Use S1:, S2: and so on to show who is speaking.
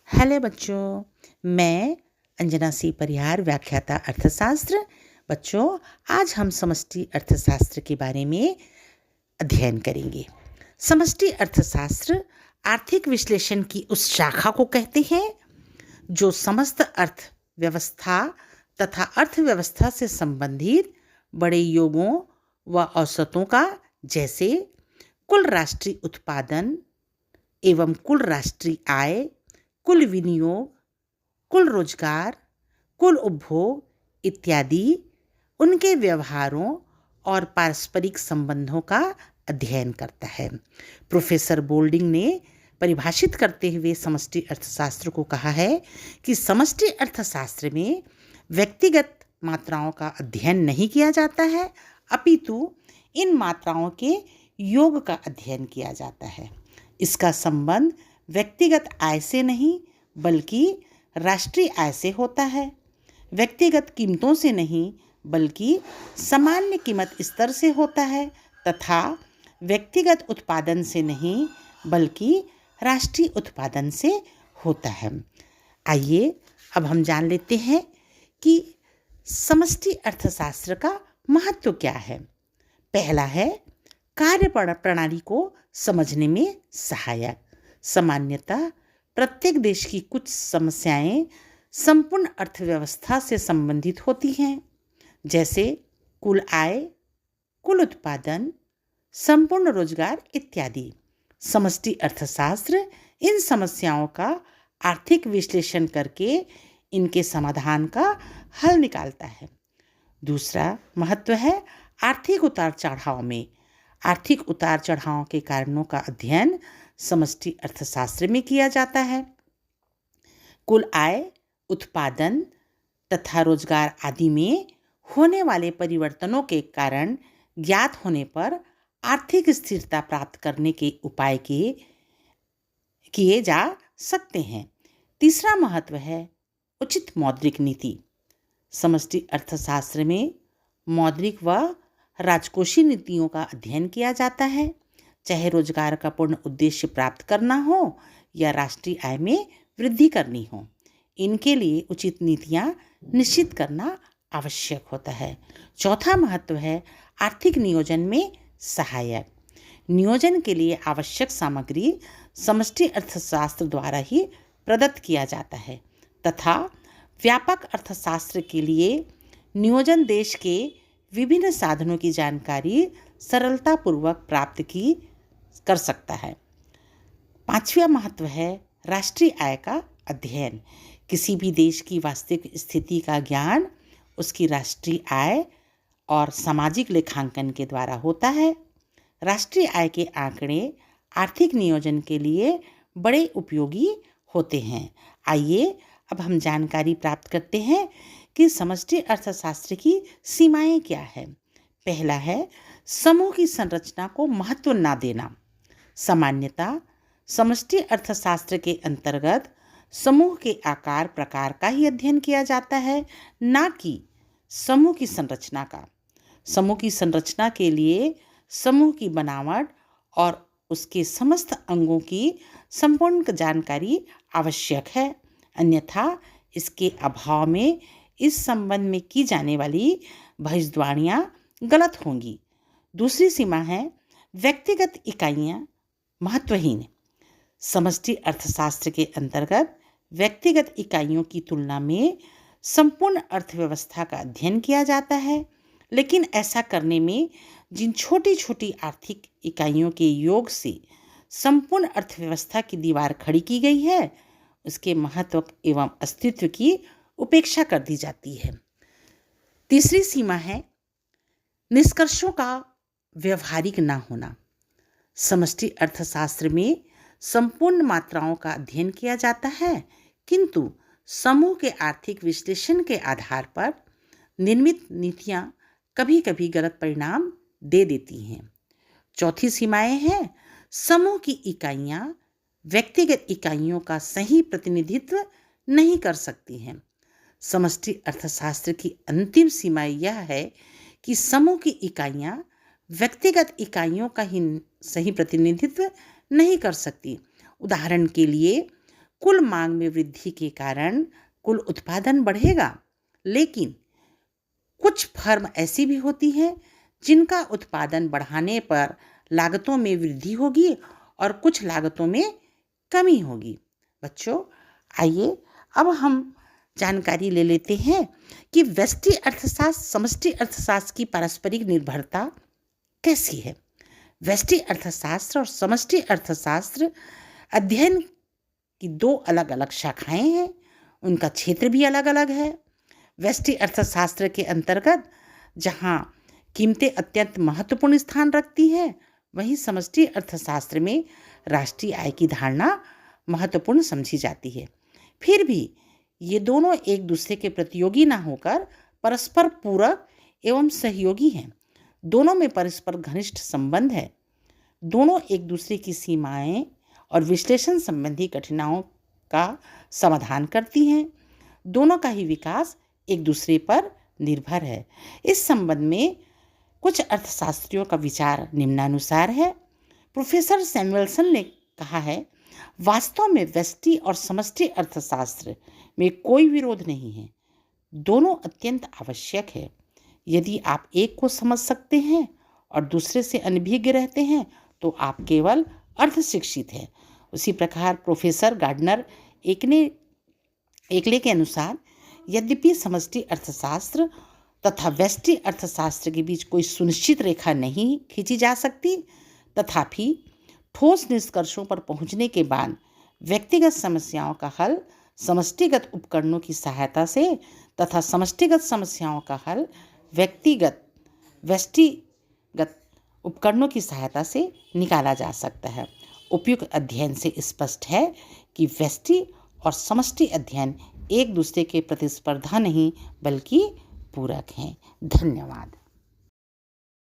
S1: Hello बच्चों, मैं अंजना सी परिहार व्याख्याता अर्थशास्त्र। बच्चों, आज हम समष्टि अर्थशास्त्र के बारे में अध्ययन करेंगे। समष्टि अर्थशास्त्र आर्थिक विश्लेषण की उस शाखा को कहते हैं जो समस्त अर्थव्यवस्था तथा अर्थव्यवस्था से संबंधित बड़े योगों व औसतों का, जैसे कुल राष्ट्रीय उत्पादन एवं कुल राष्ट्रीय आय, कुल विनियोग, कुल रोजगार, कुल उपभोग इत्यादि, उनके व्यवहारों और पारस्परिक संबंधों का अध्ययन करता है। प्रोफेसर बोल्डिंग ने परिभाषित करते हुए समष्टि अर्थशास्त्र को कहा है कि समष्टि अर्थशास्त्र में व्यक्तिगत मात्राओं का अध्ययन नहीं किया जाता है, अपितु इन मात्राओं के योग का अध्ययन किया जाता है। इसका संबंध व्यक्तिगत आय से नहीं बल्कि राष्ट्रीय आय से होता है, व्यक्तिगत कीमतों से नहीं बल्कि सामान्य कीमत स्तर से होता है, तथा व्यक्तिगत उत्पादन से नहीं बल्कि राष्ट्रीय उत्पादन से होता है। आइए अब हम जान लेते हैं कि समष्टि अर्थशास्त्र का महत्व क्या है। पहला है कार्य प्रणाली को समझने में सहायक। सामान्यतः प्रत्येक देश की कुछ समस्याएं संपूर्ण अर्थव्यवस्था से संबंधित होती हैं, जैसे कुल आय, कुल उत्पादन, संपूर्ण रोजगार इत्यादि। समष्टि अर्थशास्त्र इन समस्याओं का आर्थिक विश्लेषण करके इनके समाधान का हल निकालता है। दूसरा महत्व है आर्थिक उतार चढ़ाव में। आर्थिक उतार चढ़ाव के कारणों का अध्ययन समष्टि अर्थशास्त्र में किया जाता है। कुल आय, उत्पादन तथा रोजगार आदि में होने वाले परिवर्तनों के कारण ज्ञात होने पर आर्थिक स्थिरता प्राप्त करने के उपाय किए जा सकते हैं। तीसरा महत्व है उचित मौद्रिक नीति। समष्टि अर्थशास्त्र में मौद्रिक व राजकोषीय नीतियों का अध्ययन किया जाता है, चाहे रोजगार का पूर्ण उद्देश्य प्राप्त करना हो या राष्ट्रीय आय में वृद्धि करनी हो। इनके लिए उचित नीतियाँ निश्चित करना आवश्यक होता है। चौथा महत्व है आर्थिक नियोजन में सहायक। नियोजन के लिए आवश्यक सामग्री समष्टि अर्थशास्त्र द्वारा ही प्रदत्त किया जाता है, तथा व्यापक अर्थशास्त्र के लिए नियोजन देश के विभिन्न साधनों की जानकारी सरलतापूर्वक प्राप्त कर सकता है। पांचवा महत्व है राष्ट्रीय आय का अध्ययन। किसी भी देश की वास्तविक स्थिति का ज्ञान उसकी राष्ट्रीय आय और सामाजिक लेखांकन के द्वारा होता है। राष्ट्रीय आय के आंकड़े आर्थिक नियोजन के लिए बड़े उपयोगी होते हैं। आइए अब हम जानकारी प्राप्त करते हैं कि समष्टि अर्थशास्त्र की सीमाएं क्या है। पहला है समूह की संरचना को महत्व न देना। सामान्यतः समष्टि अर्थशास्त्र के अंतर्गत समूह के आकार प्रकार का ही अध्ययन किया जाता है, न कि समूह की संरचना का। समूह की संरचना के लिए समूह की बनावट और उसके समस्त अंगों की संपूर्ण जानकारी आवश्यक है, अन्यथा इसके अभाव में इस संबंध में की जाने वाली भविष्यवाणियां गलत होंगी। दूसरी सीमा है व्यक्तिगत इकाइयां महत्वहीन। समष्टि अर्थशास्त्र के अंतर्गत व्यक्तिगत इकाइयों की तुलना में संपूर्ण अर्थव्यवस्था का अध्ययन किया जाता है, लेकिन ऐसा करने में जिन छोटी छोटी आर्थिक इकाइयों के योग से संपूर्ण अर्थव्यवस्था की दीवार खड़ी की गई है, उसके महत्व एवं अस्तित्व की उपेक्षा कर दी जाती है। तीसरी सीमा है निष्कर्षों का व्यवहारिक न होना। समष्टि अर्थशास्त्र में संपूर्ण मात्राओं का अध्ययन किया जाता है, किंतु समूह के आर्थिक विश्लेषण के आधार पर निर्मित नीतियां कभी कभी गलत परिणाम दे देती हैं। चौथी सीमाएं हैं समूह की इकाइयां व्यक्तिगत इकाइयों का सही प्रतिनिधित्व नहीं कर सकती हैं। समष्टि अर्थशास्त्र की अंतिम सीमा यह है कि समूह की इकाइयां व्यक्तिगत इकाइयों का ही सही प्रतिनिधित्व नहीं कर सकती। उदाहरण के लिए कुल मांग में वृद्धि के कारण कुल उत्पादन बढ़ेगा, लेकिन कुछ फर्म ऐसी भी होती हैं जिनका उत्पादन बढ़ाने पर लागतों में वृद्धि होगी और कुछ लागतों में कमी होगी। बच्चों, आइए अब हम जानकारी ले लेते हैं कि व्यष्टि अर्थशास्त्र समष्टि अर्थशास्त्र की पारस्परिक निर्भरता कैसी है। व्यष्टि अर्थशास्त्र और समष्टि अर्थशास्त्र अध्ययन की दो अलग अलग शाखाएं हैं, उनका क्षेत्र भी अलग अलग है। व्यष्टि अर्थशास्त्र के अंतर्गत जहां कीमतें अत्यंत महत्वपूर्ण स्थान रखती हैं, वहीं समष्टि अर्थशास्त्र में राष्ट्रीय आय की धारणा महत्वपूर्ण समझी जाती है। फिर भी ये दोनों एक दूसरे के प्रतियोगी ना होकर परस्पर पूरक एवं सहयोगी हैं। दोनों में परस्पर घनिष्ठ संबंध है। दोनों एक दूसरे की सीमाएं और विश्लेषण संबंधी कठिनाइयों का समाधान करती हैं। दोनों का ही विकास एक दूसरे पर निर्भर है। इस संबंध में कुछ अर्थशास्त्रियों का विचार निम्नानुसार है। प्रोफेसर सैमुएल्सन ने कहा है, वास्तव में व्यष्टि और समष्टि अर्थशास्त्र में कोई विरोध नहीं है, दोनों अत्यंत आवश्यक है। यदि आप एक को समझ सकते हैं और दूसरे से अनभिज्ञ रहते हैं तो आप केवल अर्धशिक्षित हैं। उसी प्रकार प्रोफेसर गार्डनर एकले के अनुसार, यद्यपि समष्टि अर्थशास्त्र तथा व्यष्टि अर्थशास्त्र के बीच कोई सुनिश्चित रेखा नहीं खींची जा सकती, तथापि ठोस निष्कर्षों पर पहुंचने के बाद व्यक्तिगत समस्याओं का हल समष्टिगत उपकरणों की सहायता से तथा समष्टिगत समस्याओं का हल व्यष्टिगत उपकरणों की सहायता से निकाला जा सकता है। उपयुक्त अध्ययन से स्पष्ट है कि व्यष्टि और समष्टि अध्ययन एक दूसरे के प्रतिस्पर्धा नहीं बल्कि पूरक हैं। धन्यवाद।